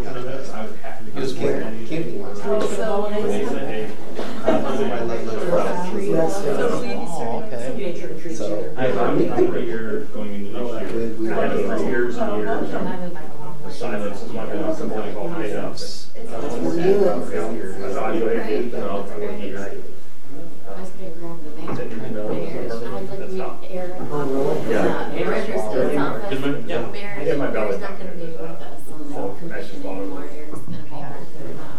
portion of it, so I was happy to He was camping last They night. said, hey, Oh, okay. So I'm a year going into this year. I had it for years and years. The silence is my boss, I'm like all made up. So I go ahead and do it, I'll work here. Yeah, my belly's not gonna be with us on the commission anymore. Eric's gonna be our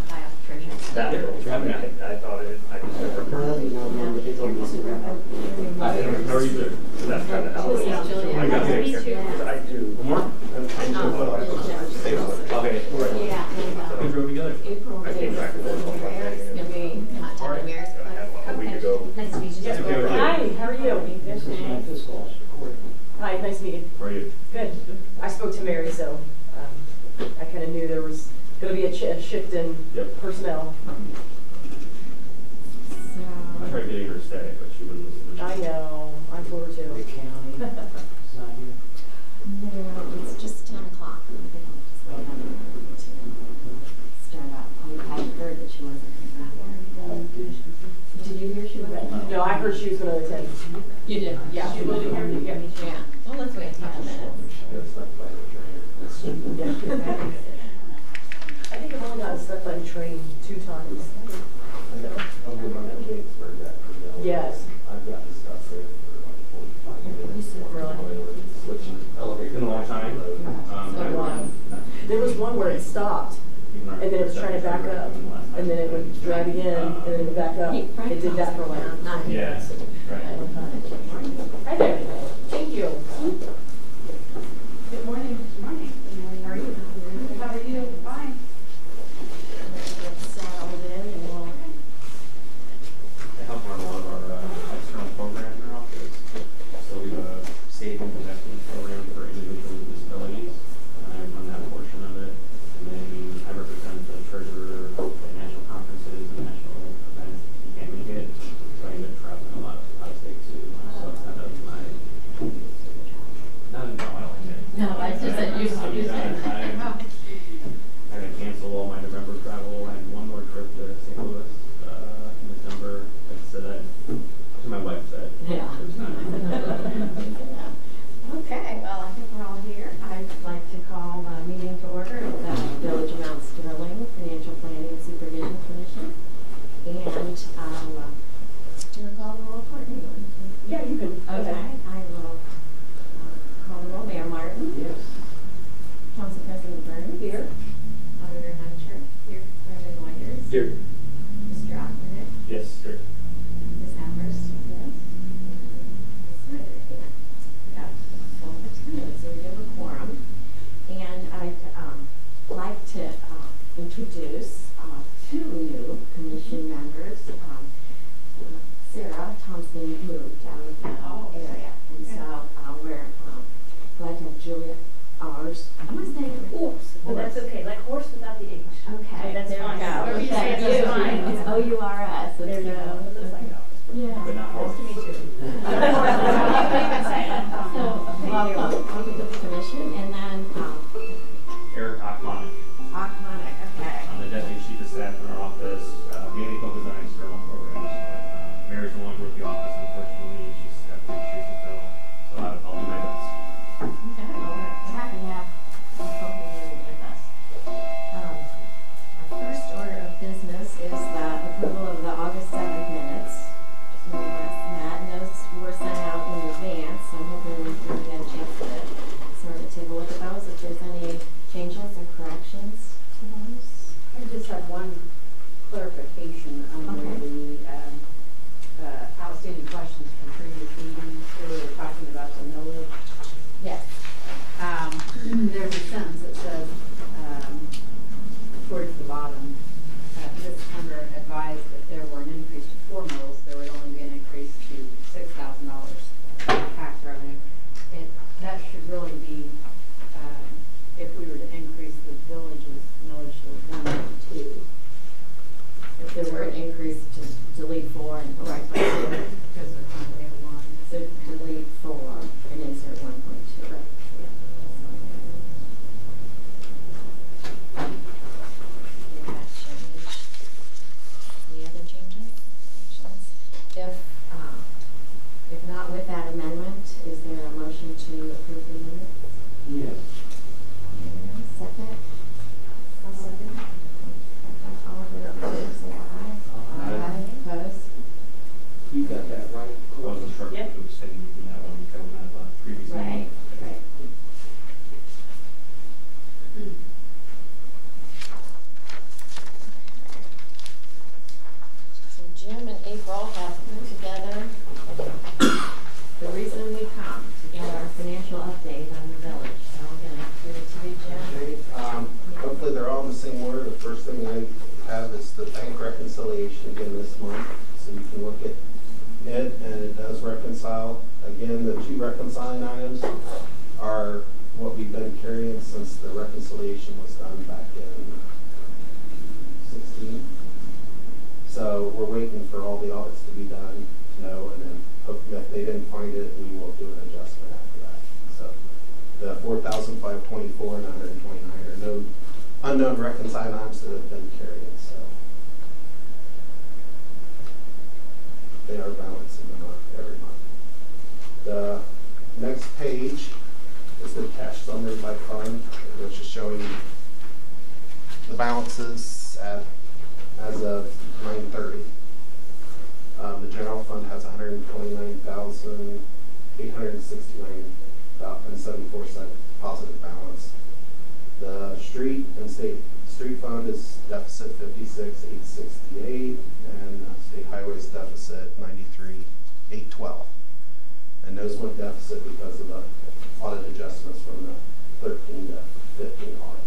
playoff treasurer. I thought it, I just never. How are you doing? So that's kind of how it is. I got the, I do. One more? Okay. Yeah. We drove together. April. I came back and forth. Eric's gonna be hot tub in Mary's Club. A week ago. Nice to meet you. That's okay with you? Hi, how are you? Hi, nice to meet you. How are you? Good. I spoke to Mary, so I kind of knew there was going to be a shift in personnel. I tried getting her to stay, but she wouldn't listen. I know. I told her to. The county is not here. No, it's just 10 o'clock. Start out. I heard that she wasn't coming back. Did you hear she wasn't? No, I heard she was going to attend. You did? Yeah. She will be here. Yeah. Well, let's wait a couple minutes. Yeah. I think I've only gotten stuck by the train 2 times. Yes. I've gotten stuck there for like 45 minutes. Really? It's been a long time. There was one where it stopped, and then it was trying to back up, and then it would drag again, and then it would back up. It did that for like 9 minutes. Right. Hi there. Thank you. Good morning. Good morning. Good morning. How are you? How are you? Fine. Settled in and we'll. I help run a lot of our external programs in our office. So we have a savings investment program for individuals with disabilities. And I run that portion of it. And then I represent the treasurer at national conferences and national events you can't make it. So I end up traveling a lot of state too. So it's kind of my, no, I don't like it. No, I just said you said. I had to cancel all my November travel. I had one more trip to St. Louis in December. Like I said, that's what my wife said. Yeah. It's not. Okay, well, I think we're all here. I'd like to call the meeting to order of the Village of Mount Sterling Financial Planning and Supervision Commission. And I'll, do you want to call the roll for it? Yeah, you can. Okay, I will call the roll. Mayor Martin? Yes. Council President Byrne? Here. Auditor Hunter? Here. Reverend Wonders? Here. Mr. Ockman? Yes, sir. Ms. Amherst? Yes. Ms. Snyder? Here. We have full attendance, so we have a quorum. And I'd like to introduce 2 new commission members. Sarah Thompson moved out of the area, and so we're glad to have Julia Ours. Am I saying it right? But that's okay. Like horse without the H. Okay, That's there we fine. go. Whatever you say, Thank that's fine. It's O-U-R-S. There you go. It looks like Yeah. But not Nice to meet you. So, welcome to the commission, and then Eric Ockmonic. Ockmonic, okay. I'm the deputy chief of staff in our office, mainly focused on external programs. But Mary's no longer with the office, unfortunately. She's got 3 shoes to fill, so I'll do my best. Okay, well, we're happy to have both of you with us. Our first order of business is the approval of the August 7th minutes. Just no less than that, and those were sent out in advance, so I'm hoping we'll get a chance to sort of take a look at those, if there's any changes or corrections to those. I just have one clarification under the outstanding questions from previous meetings. We were talking about the millage. Yes. There's a sentence that says, towards the bottom, Ms. Hunter advised that there were an increase to 4 mills, there would only be an increase to $6,000 tax revenue. That should really be, if we were to increase the village's millage to 1 and 2. If there were an increase promising more. The first thing I have is the bank reconciliation again this month. So you can look at it, and it does reconcile. Again, the two reconciling items are what we've been carrying since the reconciliation was done back in 16. So we're waiting for all the audits to be done to know, and then if they didn't find it, we will do an adjustment after that. So the 4,524 and 129 are no unknown reconciling items that have been carried. So they are balanced in the month, every month. The next page is the cash summary by fund, which is showing the balances as of 9/30. The general fund has 129,869.74 positive balance. The street and street fund is deficit 56,868, and state highways deficit 93,812. And those went deficit because of the audit adjustments from the 13 to 15 audit.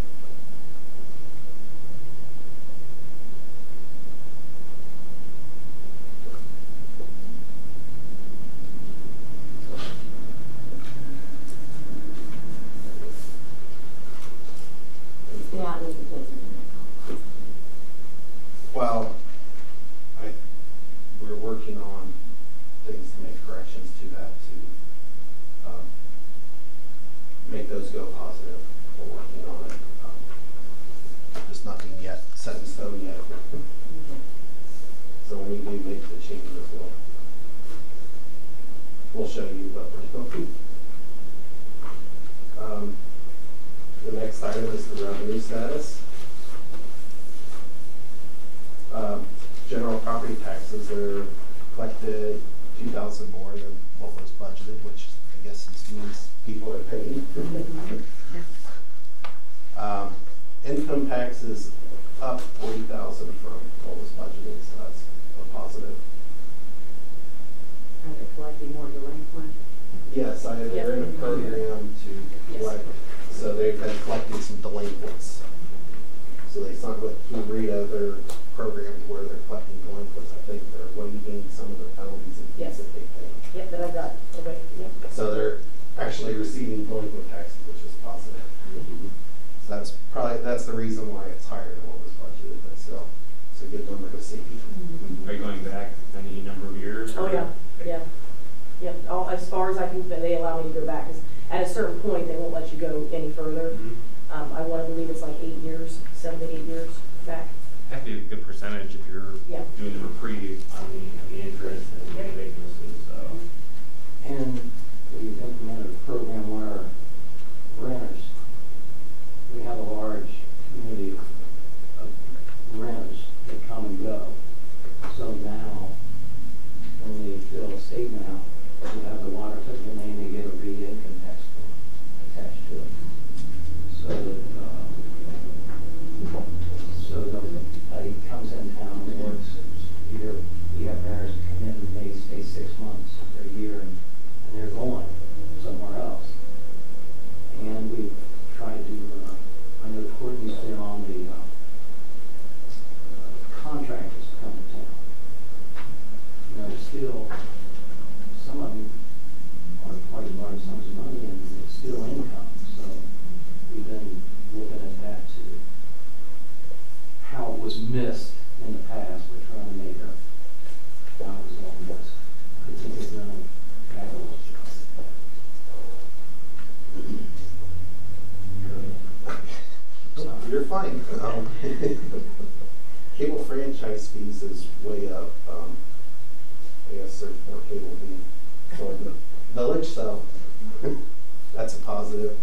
Yeah, it was a business. Well, we're working on things to make corrections to that to make those go positive. We're working on it. Just nothing yet set in stone yet. So when we do make the changes, we'll show you what we're doing. The next item is the revenue status. General property taxes are collected 2,000 more than what was budgeted, which I guess means people are paying. Income tax is up 40,000 from what was budgeted, so that's a positive. Are they collecting more delinquent? Yes, they're in a program to collect, so they've been collecting some delinquents. So they signed with Rita their program where they're collecting delinquents. I think they're waiving some of the penalties and fees that they pay. Yep, that I got. Okay. Yep. So they're actually receiving delinquent taxes, which is positive. So that's the reason why it's higher than what was budgeted, but still, it's a good number to see. Are you going back any number of years? Oh, yeah, yeah. Yep, as far as I can, they allow me to go back. 'Cause at a certain point, they won't let you go any further. I want to believe it's like 8 years, 7 to 8 years back. That'd be a good percentage if you're doing the reprieve on the interest and the vacancies, so. And we've implemented a program on our renters. We have a large community of renters that come and go. So now, when we fill a statement out, we have the water company name, they get a re-income tax form attached to it. So that nobody comes in town and works either. We have renters come in and they stay 6 months or a year and they're going somewhere else. And we try to, I know Courtney's been on the contractors to come to town. You know, still, some of them are quite large sums of money and it's still income. So we've been looking at that too. How it was missed in the past, we're trying to make up how it was all missed. I think it's done a fabulous job. You're fine. Cable franchise fees is way up. I guess there's more cable being sold in the village, so that's a positive.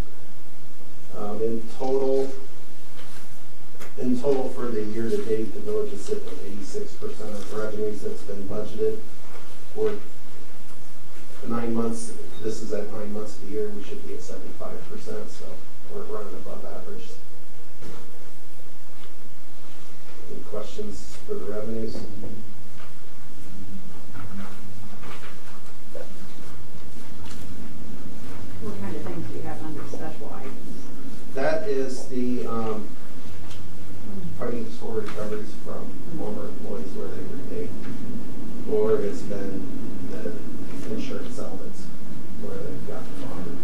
In total for the year to date, the village is sitting at 86% of the revenues that's been budgeted. For 9 months, this is at 9 months of the year, we should be at 75%, so we're running above average. Any questions for the revenues? What kind of things do you have under special items? That is the recoveries from former employees where they were paid, or it's been the insurance settlements where they've gotten bonded.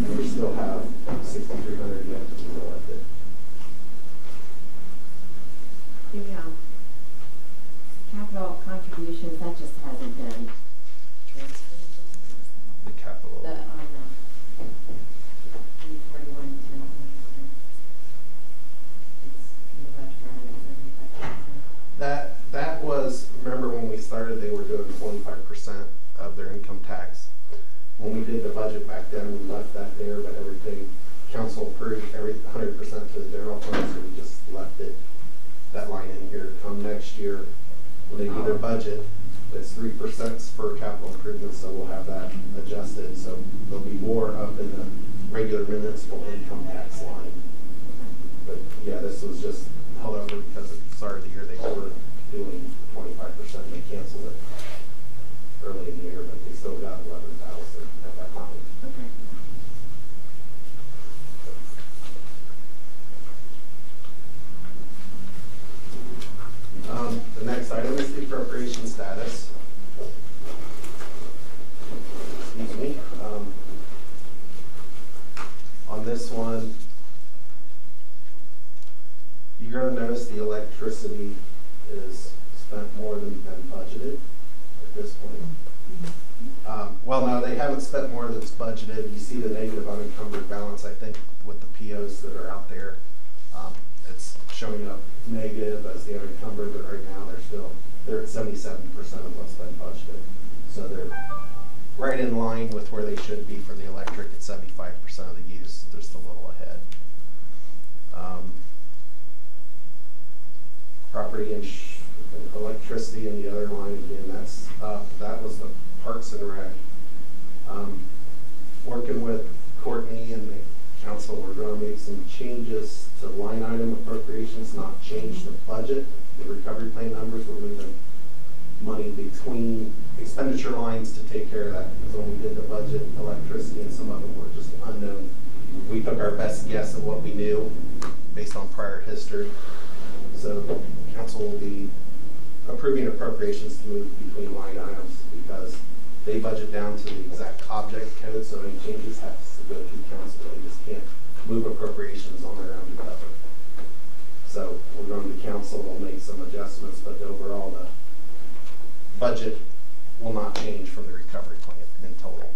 And we still have 6,300 yet to be collected. The capital contributions, that just hasn't been transferred. The capital. The, on the 41, 10, it's in the budget for 175,000. That was, remember when we started, they were doing 25% of their income tax. When we did the budget back then, we left that there, but everything, council approved 100% to the general fund, so we just left it, that line in here. Come next year, when they do their budget, it's 3% for capital improvements, so we'll have that adjusted. So there'll be more up in the regular municipal income tax line. But yeah, this was just held over because at the start of the year, they were doing 25%, and they canceled it early in the year, but they still got 11,000 at that time. The next item is the appropriation status. Excuse me. On this one, you're going to notice the electricity is spent more than budgeted at this point. Well, no, they haven't spent more than it's budgeted. You see the negative unencumbered balance, I think, with the POs that are out there. It's showing up negative as the unencumbered, but right now they're at 77% of what's been budgeted. So they're right in line with where they should be for the electric at 75% of the use, just a little ahead. Property and electricity in the other line again, that's up. That was the Parks and Rec. Working with Courtney and the council, we're going to make some changes to line item appropriations, not change the budget. The recovery plan numbers, we're moving money between expenditure lines to take care of that, because when we did the budget, electricity and some of them were just unknown. We took our best guess of what we knew based on prior history. So council will be approving appropriations to move between line items because they budget down to the exact object code, so any changes have to go through council. They just can't move appropriations on their own cover. So we're going to council, we'll make some adjustments, but overall the budget will not change from the recovery plan in total.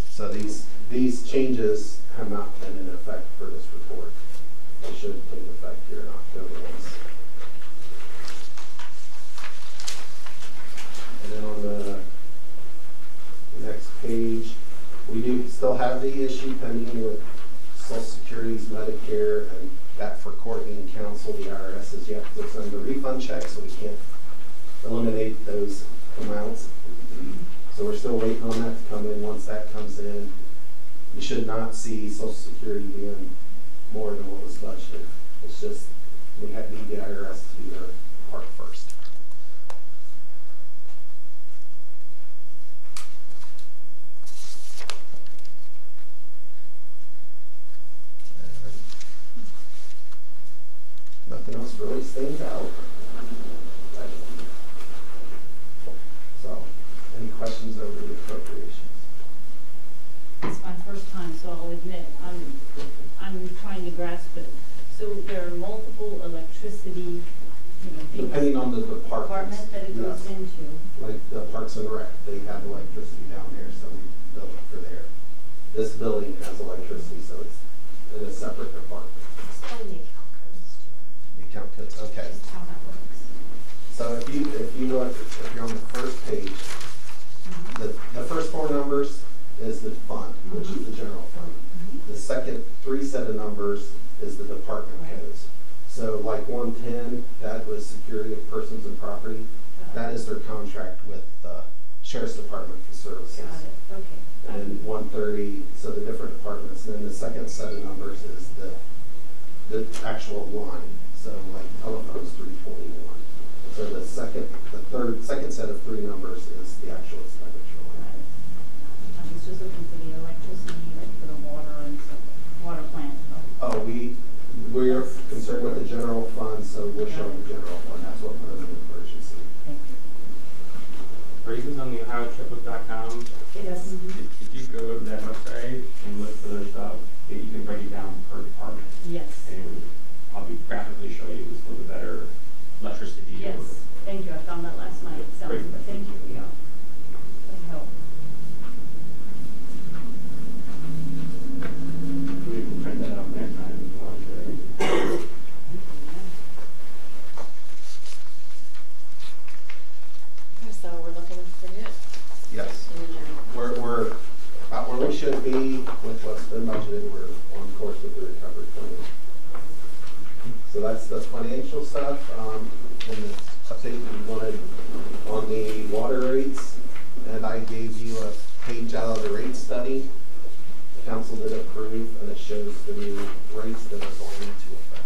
So these changes have not been in effect for this report. They should take effect here in October. And then on the next page, we do still have the issue pending with Social Security's Medicare, and that for Courtney and council, the IRS has yet to send a refund check, so we can't eliminate those amounts. So we're still waiting on that to come in. Once that comes in, we should not see Social Security being more than what was budgeted. It's just we need the IRS to do their part first. Nothing else really stands out. So, any questions over the appropriations? It's my first time, so I'll admit, I'm trying to grasp it. So there are multiple electricity, things. Depending on the Department that it goes yes. into. Like the Parks and Rec, they have electricity down there, so we bill it for there. This building has electricity, so it's in a separate department. Explain the account codes too. The account codes, okay. Just how that works. So if you look, if you're on the first page, the first four numbers is the fund, which is the general fund. The second three set of numbers is the department codes. So like 110, that was security of persons and property. That is their contract with the Sheriff's Department for services. Got it, okay. And 130, so the different departments. And then the second set of numbers is the actual line. So like telephone's 341. So the second set of three numbers is the actual expenditure line. I was just looking for the electricity, like for the water and stuff, water plant. Oh, we're concerned with the general fund, so we're showing the general fund. That's what put them in emergency. Thank you. Are you guys on the OhioCheckbook.com? Yes. If you go to that website and look for their stuff, you can break it down per department. Yes. And I'll be graphically show you this a little bit better electricity. Yes, thank you, I found that last night, so, Great. thank you, yeah. That'll help. We can print that out next time if you want to. So we're looking pretty good Yes. in the general. We're about where we should be with what's been budgeted. We're on course with the recovery plan. So that's the financial stuff. And the update we wanted on the water rates, and I gave you a page out of the rate study. Council did approve, and it shows the new rates that are going into effect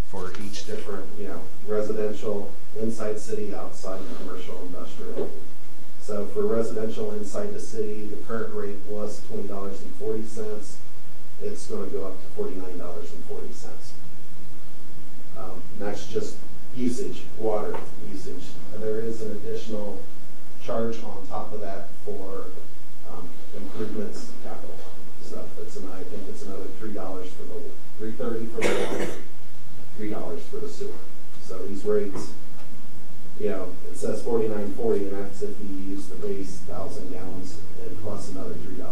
for each different, residential, inside city, outside commercial, industrial. So for residential inside the city, the current rate was $20.40. It's going to go up to $49.40. That's just usage, water usage. And there is an additional charge on top of that for improvements, capital stuff. I think it's another $3 for the $3.30 for the water, $3 for the sewer. So these rates, it says $49.40, and that's if you use the base 1,000 gallons and plus another $3. So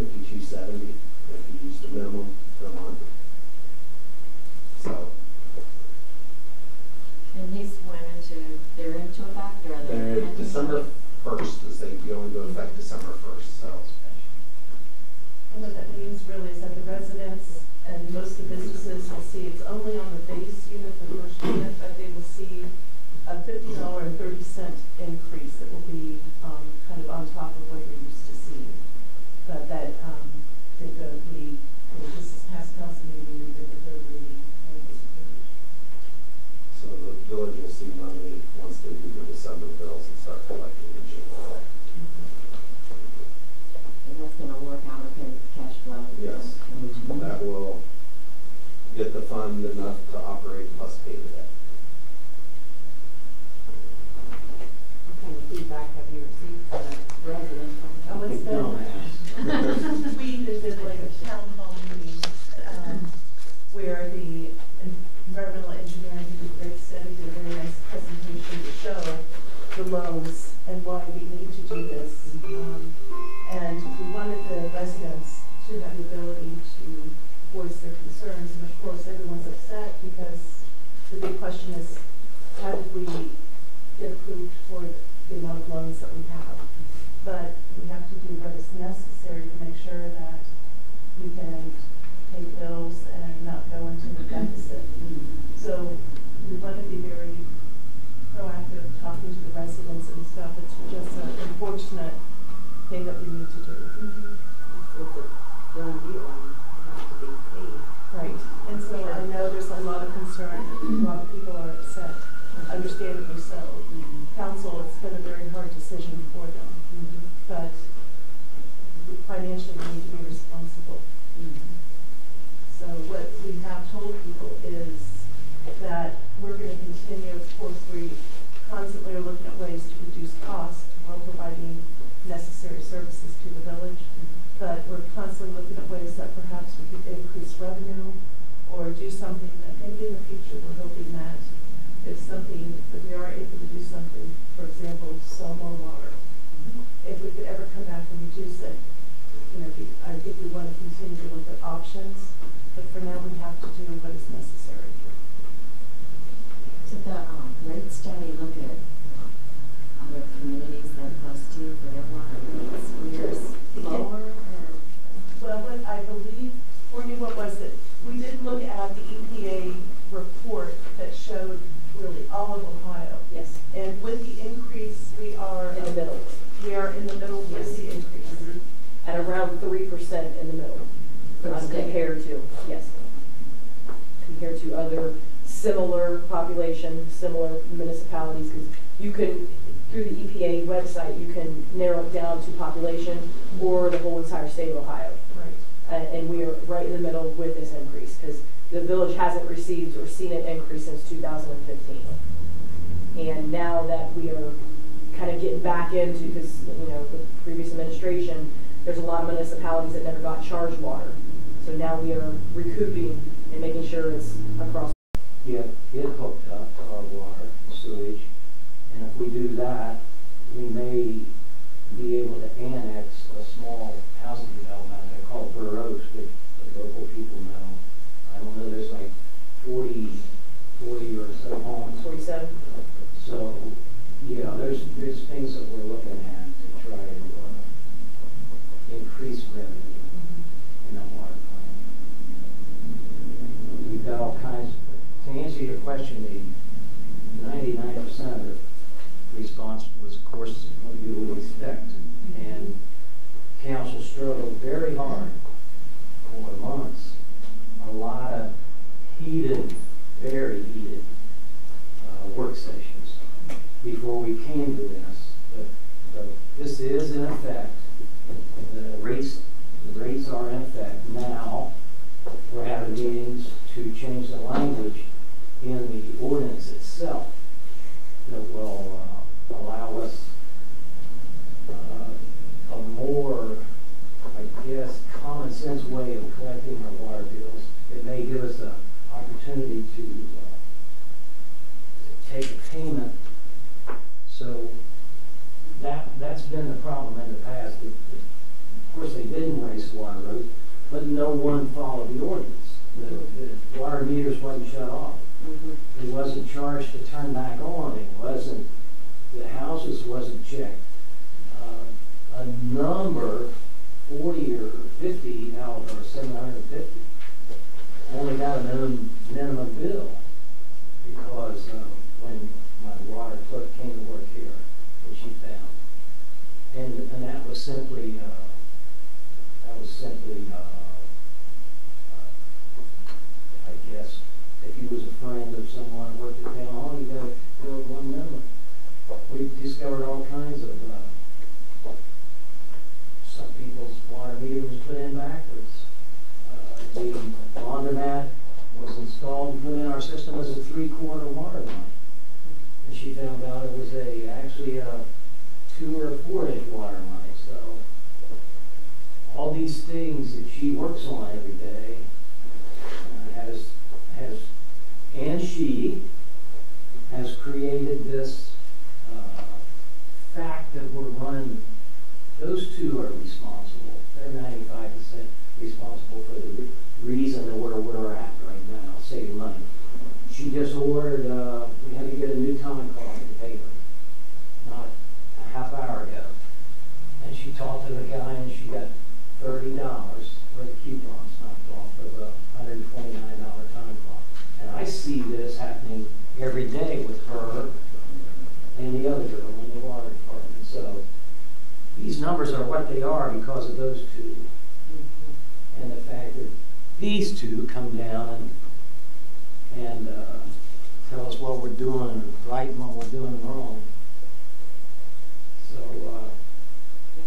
$52.70 if you use the minimum per month. So And these they're into effect, or are they? they're pending? December 1st as they go into effect December 1st. So And what that means really is that the residents and most of the businesses will see it's only on the base unit, the first unit, but they will see a $50.30 increase that will be kind of on top of what you're used to seeing. But that this is past council meeting, we did the third reading. So the village will see money once they do the December bills and start collecting in January. And that's gonna work out okay with cash flow? Yes. That will get the fund enough to operate plus pay the debt. What kind of feedback have you received from the residents? Oh, it's been, we did like a town hall meeting, where the environmental engineering did a great study, did a very nice presentation to show the loans and why we need to do this. And we wanted the residents to have the ability to voice their concerns, and of course, everyone's upset because the big question is, how did we get approved for the amount of loans that we have? But we have to do what is necessary to make sure that we can pay bills and not go into a deficit. So we want to be very proactive, talking to the residents and stuff. It's just an unfortunate thing that we need to do. It's a done deal and it has to be paid. Right. And so I know there's a lot of concern. A lot of people are upset, understandably so. Council, it's been a very hard decision for them. But financially, we need to be responsible. So what we have told people is that we're going to continue, of course, we constantly are looking at ways to reduce costs while providing necessary services to the village. But we're constantly looking at ways that perhaps we could increase revenue or do something that maybe in the future we're hoping that if something, that we are able to do something, for example, sell more water. If we could ever come back and reduce it, I think we want to continue to look at options, but for now we have to do what is necessary. Did the rate study look at other communities that are close to you for their water rates? Were yours lower or? Well, what I believe, Courtney, what was it? We did look at the EPA report that showed really all of Ohio. Yes, And with the increase, we are in the middle, We are in the middle with the increase. at around 3% in the middle. For the state. Compared to, yes, compared to other similar population, similar municipalities, because you can, through the EPA website, you can narrow it down to population or the whole entire state of Ohio. Right. And we are right in the middle with this increase because the village hasn't received or seen an increase since 2015. And now that we are kind of getting back into, because, you know, with previous administration, there's a lot of municipalities that never got charged water. So now we are recouping and making sure it's across. Get hooked up to our water and sewage, and if we do that, we may be able to annex a small housing development. They're called boroughs, which the local people know. I don't know, there's like 40 or so homes. 47. So, yeah, there's things that we're looking at to try to increase revenue in the water plant. We've got all kinds. To answer your question, the 99% of the response was, of course, what you would expect. And council struggled very hard for months. A lot of heated, very heated work sessions before we came to this. But this is in effect. The rates are in effect now. We're having meetings to change the language in the ordinance itself that will allow us a more, I guess, common sense way of collecting our water bills. It may give us an opportunity to take a payment. So that's been the problem in the past. Of course, they didn't raise water rates, but no one followed the ordinance. The water meters wasn't shut off. It wasn't charged to turn back on. It wasn't, the houses wasn't checked. A number, 40 or 50 out of our 750, only got a minimum bill because when my water clerk came to work here, which she found. And that was simply, I guess, if he was a friend of someone who worked at town hall, you got to build one minimum. We discovered all kinds of, some people's water meter was put in backwards. The laundromat was installed and put in our system as a 3/4 water line. And she found out it was actually a 2 or 4-inch water line. So all these things that she works on every day has created this fact that we're running. Those two are responsible. They're 95% responsible for the reason that where we're at right now, saving money. She just ordered, we had to get a new time card in the paper, not a half hour ago. And she talked to the guy and she got $30 worth of coupons knocked off of a $129 time clock. And I see this happening every day with her and the other girl in the water department. So these numbers are what they are because of those two. And the fact that these two come down and tell us what we're doing right and what we're doing wrong. So,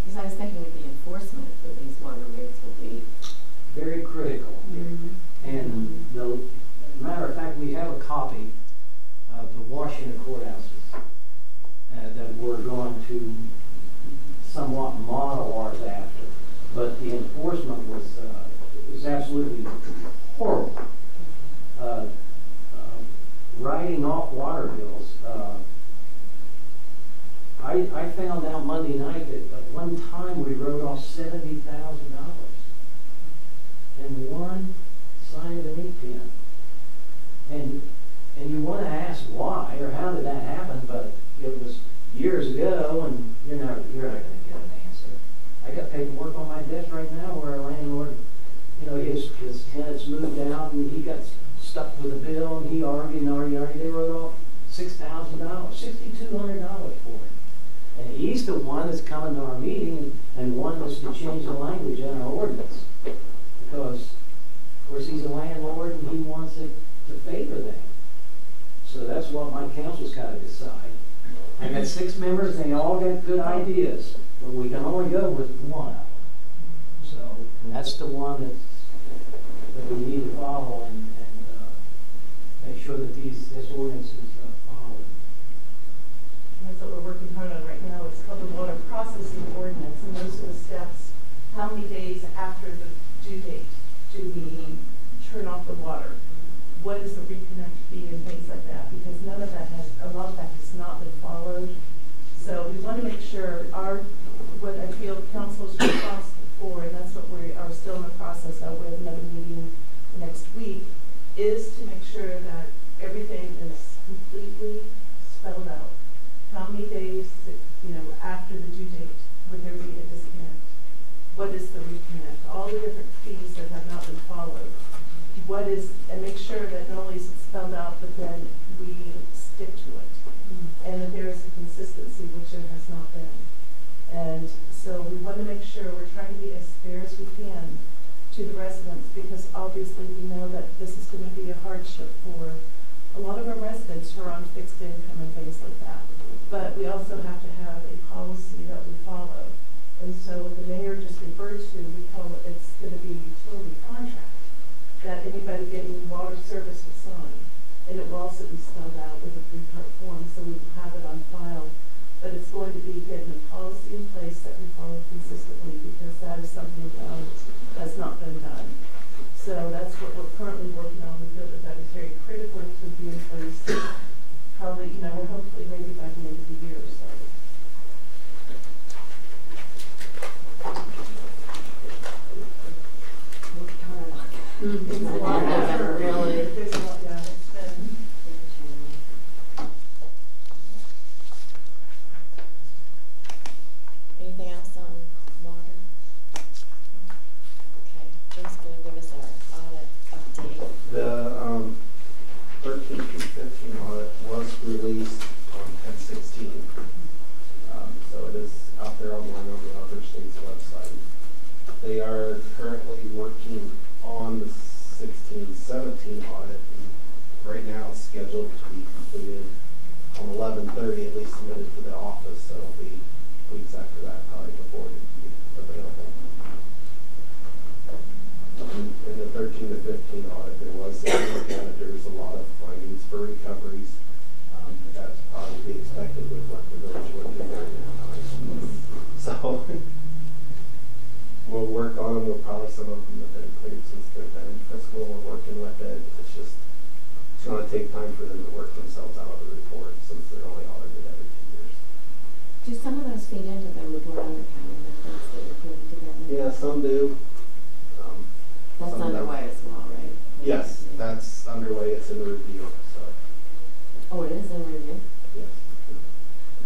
because I was thinking that the enforcement for these water rates will be very critical. And the matter of fact, we have a copy of the Washington courthouses that we're going to somewhat model ours after. But the enforcement was absolutely horrible. Writing off water bills. I found out Monday night that at one time we wrote off $70,000 in one got 6 members, they all got good ideas, but we can only go with one of them. So, and that's the one that we need to follow and make sure that this ordinance is followed. That's what we're working hard on right now. It's called the water processing ordinance, and those are the steps. How many days after the due date do we turn off the water? What is the reconnect fee and things like that? Because none of that a lot of that has not been followed. So we want to make sure what I feel council is responsible for, and that's what we are still in the process of. We have another meeting next week, is to make sure that everything is completely spelled out. How many days, after the due date would there be a disconnect? What is the reconnect? All the different fees that have not been followed. And make sure that not only is it spelled out, but then we stick to it. And that there is a consistency, which there has not been. And so we want to make sure we're trying to be as fair as we can to the residents, because obviously we know that this is going to be a hardship for a lot of our residents who are on fixed income and things like that. But we also have to have a policy that we follow. And so what the mayor just referred to, we call it's going to be a utility contract that anybody getting water service will sign. And it will also be spelled out with a 3-part form, so we will have it on file. But it's going to be getting a policy in place that we follow consistently, because that is something that's not been done. So that's what we're currently working on. We feel that is very critical to be in place. Probably, we're hopefully maybe by the end of the year or so. There's a lot of effort, really. There's a lot, yeah, it's been. Anything else on water? Okay, Jim's gonna give us our audit update. The 13 through 15 audit was released on 10/16. So it is out there online on the other state's website. They are currently working on the 16-17 audit. Right now it's scheduled to be completed on 11/30, at least submitted to the office, so it'll be weeks after that, probably before it can be available. In the 13 to 15 audit, there was a lot of findings for recoveries. That's probably be expected with what the village would do there now. So we'll work on them. We'll probably some of them have been cleared since they've been in fiscal. We're working with it. It's going to take time for them to work themselves out of the report, since they're only audited every 2 years. Do some of those feed into the report on the county methods that you're putting together? Yeah, some do. That's some underway don't. as well, right? Yes, that's underway. It's in review. So Oh, it is in review? yes.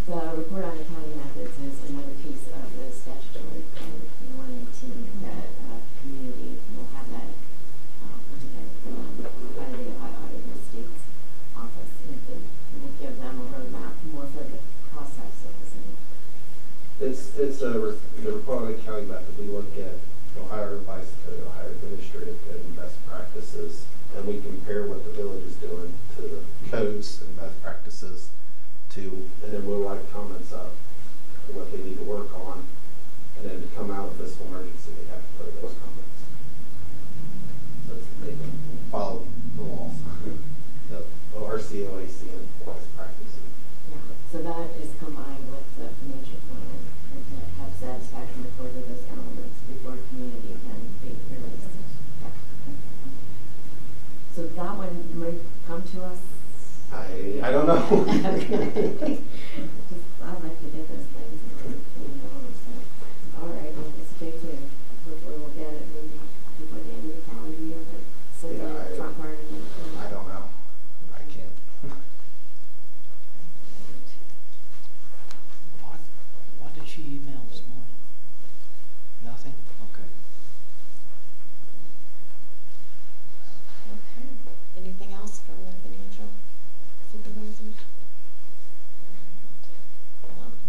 The report on the county methods is another piece of the statutory code, 118, that community will have that put together by the Ohio Auditor State's office. And it will give them a roadmap more for the process of the same. The report on the county method. We look at Ohio Revised Code, Ohio Administrative Code, and best practices, and we compare what the village is doing to the codes and best practices and then we'll write comments up to what they need to work on, and then to come out of fiscal emergency, they have to put those comments. So they can follow the laws, the ORC, OAC, and best practices. Yeah, so that is combined with the financial plan and to have satisfaction report of those elements before community can be released. Yeah. So that one might come to us. I don't know. Okay. I like to get those things so. All right, well, it's stay tuned. Hopefully we'll get it maybe before the end of the calendar year, but certainly Yeah, front part of it. I don't know. I can't. What did she email this morning? Nothing? Okay. Okay. Anything else from the financial supervisors?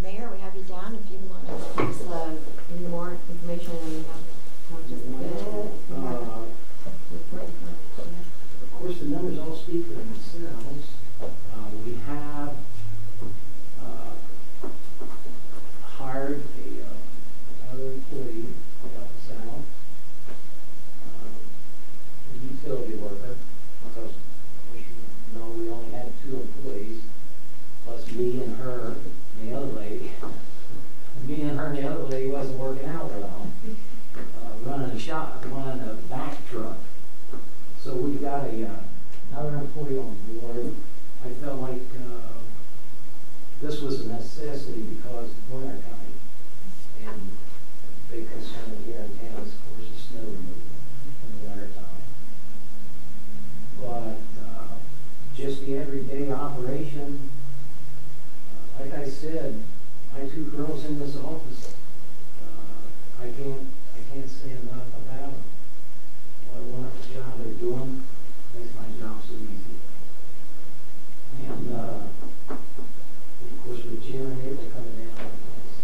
Mayor, we have you down if you want to give us any more information and not just Of course, the numbers all speak for themselves. We have on a back truck. So we've got another employee on board. I felt like this was a necessity because of winter time. And the big concern here in town is, of course, the snow removal in the winter time. But just the everyday operation, like I said, my two girls in this office, I can't say enough about them. What a wonderful job they're doing. Makes my job so easy. And of course, with Jim and April coming down on this,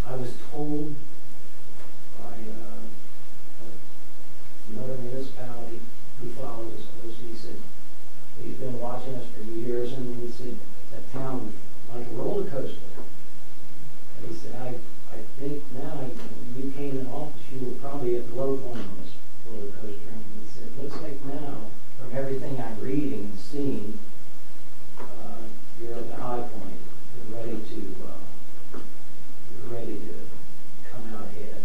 I was told by another municipality who follows us closely, he said, he's been watching us for years, and he said, that town like a roller coaster. And he said, I think now, when you came in office, you were probably at the low point on this roller coaster. And he said, looks like now, from everything I'm reading and seeing, you're at the high point. You're ready to come out ahead,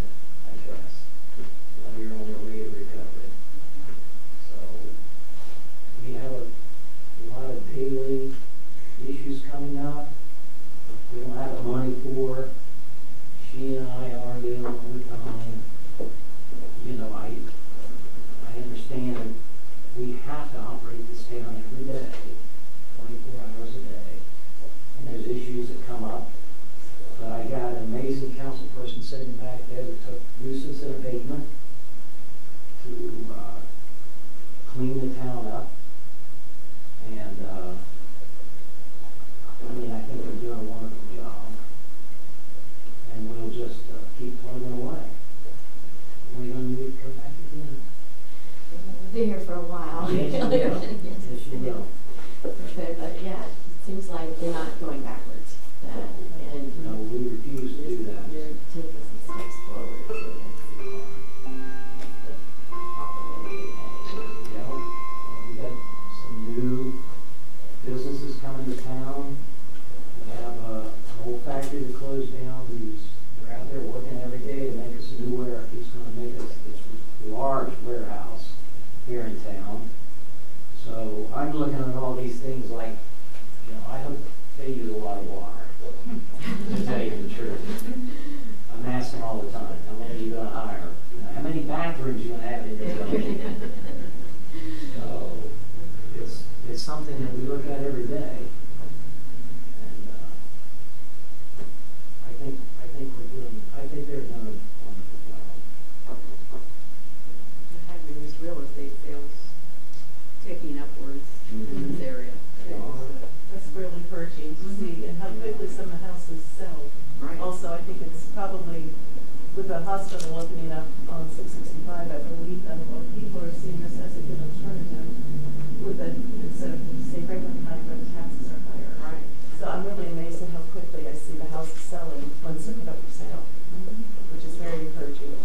I guess. You're on your way to recovery. So we have a lot of daily issues coming up. We don't have the money for. She and I argue all the time. You know, I understand that we have to operate this town every day, 24 hours a day. And there's issues that come up. But I got an amazing council person sitting back there that took nuisance and abatement to clean the town up. And I mean, I think they're doing a wonderful job. And we'll just keep plugging away. We don't need to come back again. We've been here for a while. Yes, you will. Yes, you will. But yeah, it seems like they're not going backwards. And No, we refuse to do that. you're taking some steps forward to the proper way. Yeah, we got some new businesses coming to town. We have an old factory that closed down. They're out there working every day to make us a new warehouse. It's going to make us this large warehouse here in town. So I'm looking at all these things like, you know, I hope they use a lot of water, to tell you the truth. I'm asking all the time, how many are you going to hire? You know, how many bathrooms you going to have in your building? So it's something that we look at every day. And I think they're doing a wonderful job. Having this real estate sales ticking upwards in this area. That's really encouraging to see, and how quickly some of the houses sell. Right. Also, I think it's probably, with the hospital opening up on 665, I believe that a lot of people are seeing this as a good alternative with a, instead of, say, regular county where the taxes are higher. Right. So I'm really amazed at how quickly I see the houses selling once they're put up for sale, which is very encouraging.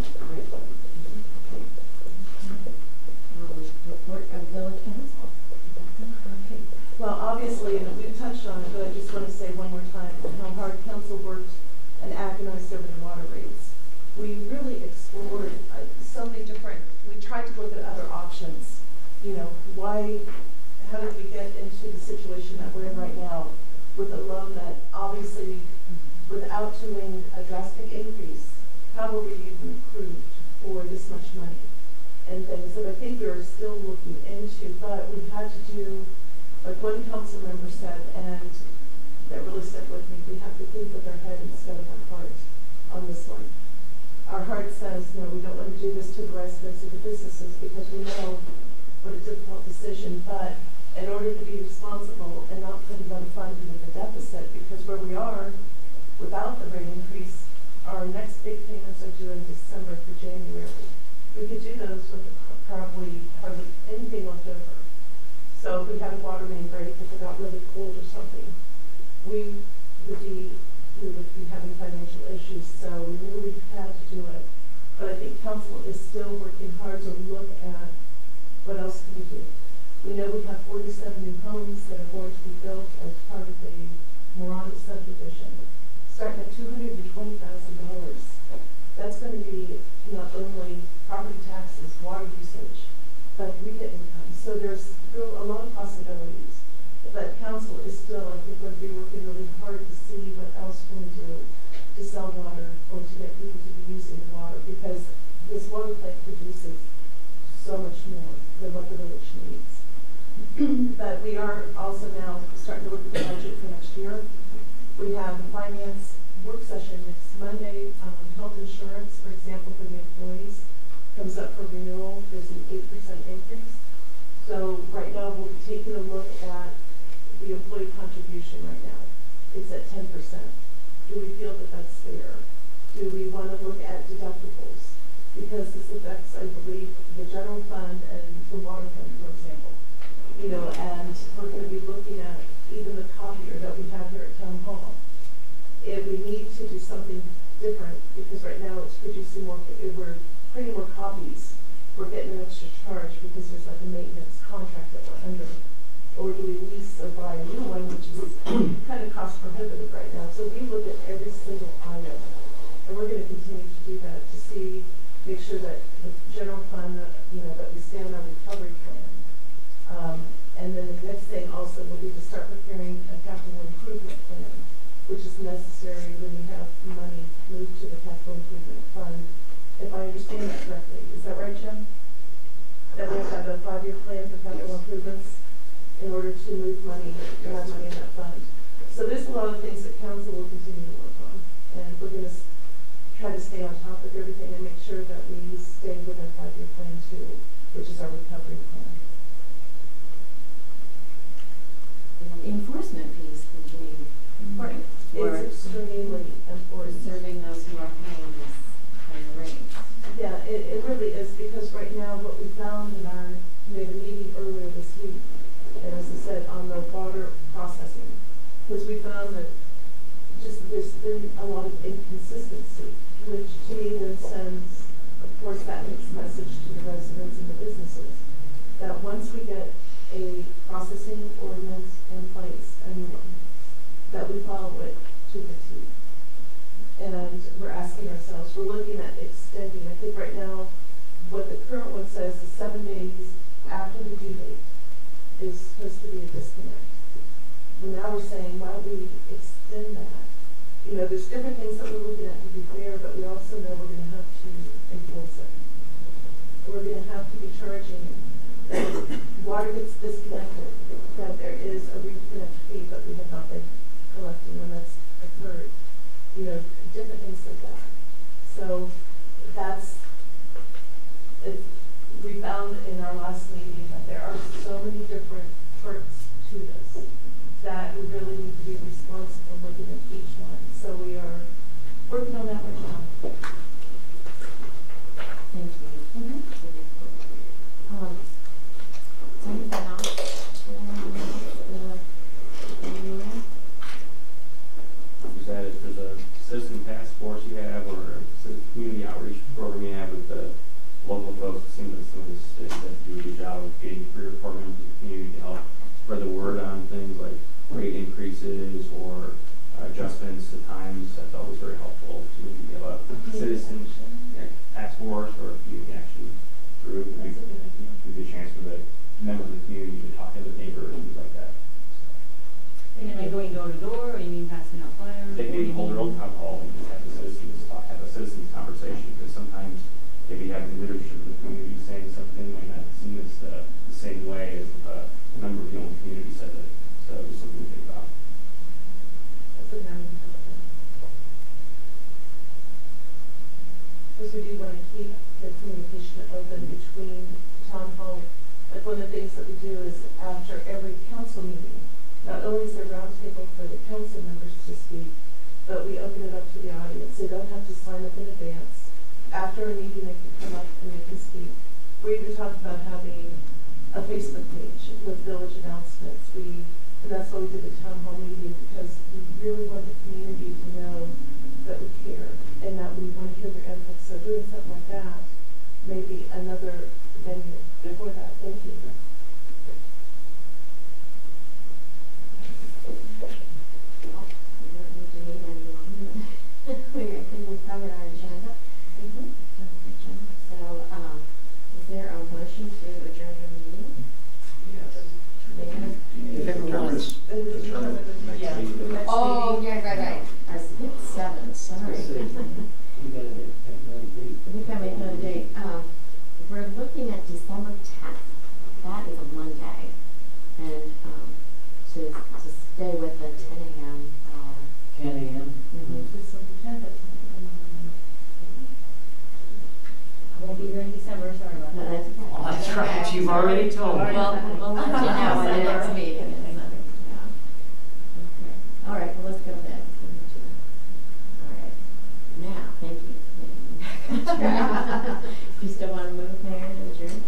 Report of village council. Okay. Well, obviously, and we touched on it, but I just want to say one more time how hard council worked and agonized over the water rates. We really explored so many different, we tried to look at other options. You know, how did we get into the situation that we're in right now with a loan that obviously, without doing a drastic increase, how were we even approved for this much money? And things that I think we're still looking into, but we had to do, like one council member said, and that really stuck with me, we have to think with our head instead of our heart on this one. Our heart says, no, we don't want to do this to the residents of the businesses because we know what a difficult decision, but in order to be responsible and not put another fund into the deficit, because where we are, without the rate increase, our next big payments are due in December for January. We could do those with probably hardly anything left over. So if we had a water main break, if it got really cold or something, we would be having financial issues. So we knew we had to do it. But I think council is still working hard to look at what else can we do. We know we have 47 new homes that are going to be built as part of the Moronic subdivision, starting at $220,000. That's going to be not only water usage, but we get income. So there's still a lot of possibilities. But council is still, I think, going to be working really hard to see what else can we do to sell water or to get people to be using the water, because this water plant produces so much more than what the village needs. But we are also now starting to look at the budget for next year. We have the finance work session next Monday. Health insurance, for example, for the employees comes up for renewal. There's an 8% increase. So right now we'll be taking a look at the employee contribution right now. It's at 10%. Do we feel that that's fair? Do we want to look at deductibles? Because this affects, I believe, the general fund and the water fund, for example. You know, and we're going to be looking at even the copier that we have here at Town Hall. If we need to do something different, because right now it's producing more, we're printing more copies, we're getting an extra charge because there's like a maintenance contract that we're under. Or do we lease or buy a new one, which is kind of cost prohibitive right now. So we look at every single item, and we're going to continue to do that to see, make sure that the general fund, you know, that we stay on our recovery plan. And then the next thing also will be to start preparing a capital improvement plan, which is necessary when we have money moved to the capital improvement fund. If I understand that correctly, is that right, Jim? That we have to have a 5-year plan for capital improvements in order to move money, to have money in that fund. So there's a lot of things that council will continue to work on, and we're going to try to stay on top of everything and make sure that we stay with our 5-year plan too, which is our recovery plan. The enforcement piece would be important. It's extremely important. Serving those who are paying this higher rate. Yeah, it really is, because right now what we found in we had a meeting earlier this week, and as I said, on the water processing, because we found that just there's been a lot of inconsistency, which to me then sends, of course, that makes a message to the residents and the businesses, that once we get a processing ordinance in place, a new one, that we follow it to the T. And we're asking ourselves, we're looking at extending, I think right now, what the current one says is 7 days after the due date is supposed to be a disconnect. Well, now we're saying, why don't we extend that? You know, there's different things that we're looking at to be fair, but we also know we're going to have to enforce it. We're going to have to be charging that water gets disconnected, that there is a reconnect fee, but we have not been collecting when that's occurred. You know, different things like that. So that's, we found in our last meeting that there are so many different parts to this that we really need to be responsible looking at each one. So we are working on that right now. Thank you. Mm-hmm. Is there anything else? Just added, there's a citizen task force you have, or a community outreach program you have with the local folks. It seems that some of the cities that do a good job of getting 3 or 4 members of the community to help spread the word on things like rate increases or adjustments to times. That's always very helpful. So if you have a citizen task force or a community action group, it would be a chance for the members of the community to talk to the neighbors and things like that. And then like going door to door, or you mean passing out flyers? They can maybe hold their own town hall and just have the citizens talk, have a citizens conversation, because sometimes if you have the leadership of the community saying something might not seem as the same way as if a member of the own community said it. So just something to think about. That's a very important. Because we do want to keep the communication open between town hall. Like one of the things that we do is after every council meeting, not only is there a roundtable for the council members to speak, but we open it up to the audience. They don't have to sign up in advance. After a meeting, they can come up and they can speak. We even talked about having a Facebook page with village announcements. And that's why we did the town hall meeting, because we really want the community to know that we care and that we want to hear their input. So doing something like that, maybe another venue for that. Thank you. You've already told me. Well, we'll let you know when the next meeting is. Yeah. Okay. All right, well, let's go then. All right. Now, thank you. You still want to move, Mayor, to adjourn?